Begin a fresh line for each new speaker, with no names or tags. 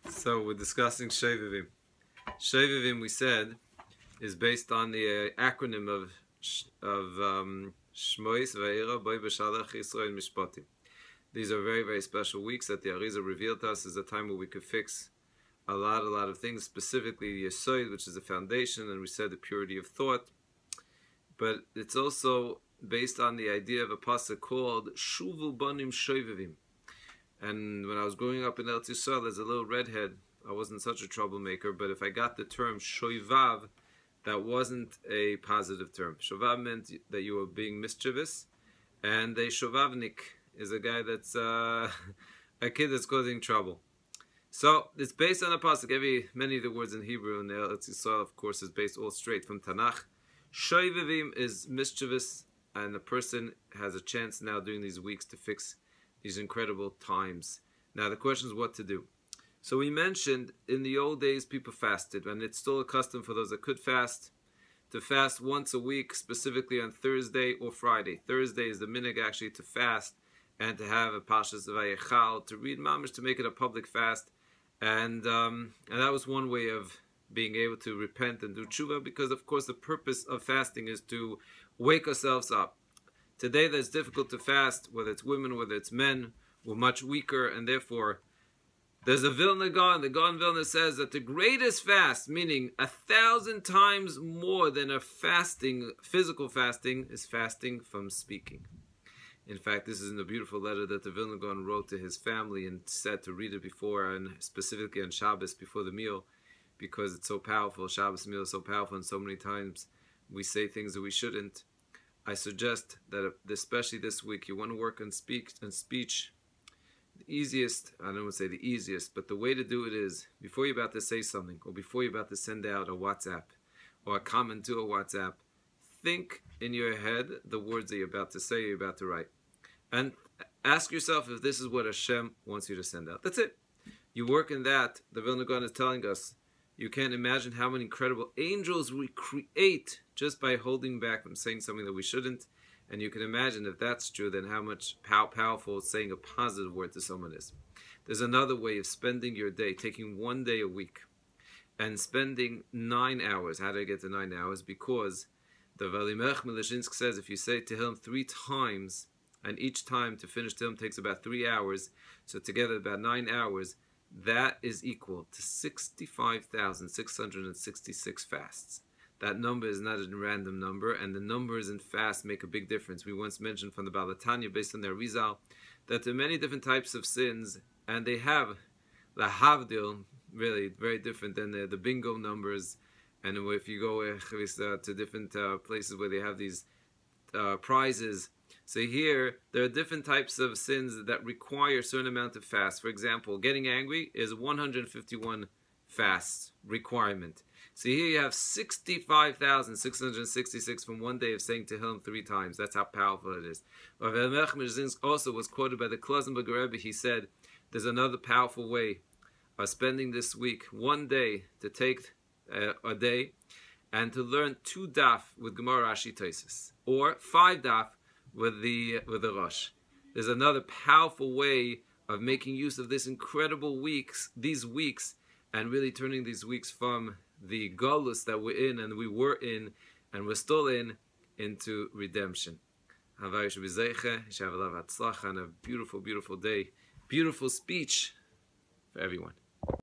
So we're discussing shovavim. Shovavim, we said, is based on the acronym of Shmois Va'era Boi B'Shalach Yisrael Mishpatim. These are very, very special weeks that the Arizal revealed to us as a time where we could fix a lot of things, specifically the Yesod, which is the foundation, and we said the purity of thought. But it's also based on the idea of a pasuk called Shuvu Banim Shovavim. And when I was growing up in Eretz Yisrael as a little redhead, I wasn't such a troublemaker, but if I got the term shovav, that wasn't a positive term. Shovav meant that you were being mischievous, and a shovavnik is a guy that's a kid that's causing trouble. So it's based on a pasuk. Many of the words in Hebrew in the Eretz Yisrael, of course, is based all straight from Tanakh. Shovavim is mischievous, and the person has a chance now during these weeks to fix these incredible times. Now the question is what to do. So we mentioned in the old days people fasted, and it's still a custom for those that could fast to fast once a week, specifically on Thursday or Friday. Thursday is the minhag actually to fast and to have a Pashas Vayechal, to read Mamish, to make it a public fast, and that was one way of being able to repent and do tshuva, because of course the purpose of fasting is to wake ourselves up. Today that's difficult to fast, whether it's women, whether it's men, we're much weaker, and therefore there's a Vilna Gaon. The Gaon Vilna says that the greatest fast, meaning 1,000 times more than a fasting, physical fasting, is fasting from speaking. In fact, this is in a beautiful letter that the Vilna Gaon wrote to his family and said to read it before, and specifically on Shabbos before the meal, because it's so powerful. Shabbos meal is so powerful, and so many times we say things that we shouldn't. I suggest that especially this week, you want to work on speech. The easiest, I don't want to say the easiest, but the way to do it is, before you're about to say something, or before you're about to send out a WhatsApp, or a comment to a WhatsApp, think in your head the words that you're about to say, you're about to write. And ask yourself if this is what Hashem wants you to send out. That's it. You work in that. The Vilna Gaon is telling us, you can't imagine how many incredible angels we create just by holding back from saying something that we shouldn't. And you can imagine if that's true, then how powerful saying a positive word to someone is. There's another way of spending your day, taking one day a week and spending 9 hours. How do I get to 9 hours? Because the Valimech Milishinsk says if you say Tehillim 3 times, and each time to finish Tehillim takes about 3 hours, so together about 9 hours, that is equal to 65,666 fasts. That number is not a random number, and the numbers in fast make a big difference. We once mentioned from the Rabbi Daniel, based on their Rizal, that there are many different types of sins, and they have the havdil, really very different than the bingo numbers. And if you go to different places where they have these prizes, so here there are different types of sins that require a certain amount of fast. For example, getting angry is 151 fast requirement. So here you have 65,666 from one day of saying Tehillim 3 times. That's how powerful it is. Rabbi Daniel also was quoted by the Klosenberg Rebbe. He said, there's another powerful way of spending this week, one day, to take a day and to learn 2 daf with Gemara Rashi Tosfos, or 5 daf with the Rosh. There's another powerful way of making use of these weeks, and really turning these weeks from the galus that we're in, and we were in, and we're still in, into redemption. Havai should be zeicha, have a lot of hatzlacha, and a beautiful, beautiful day, beautiful speech for everyone.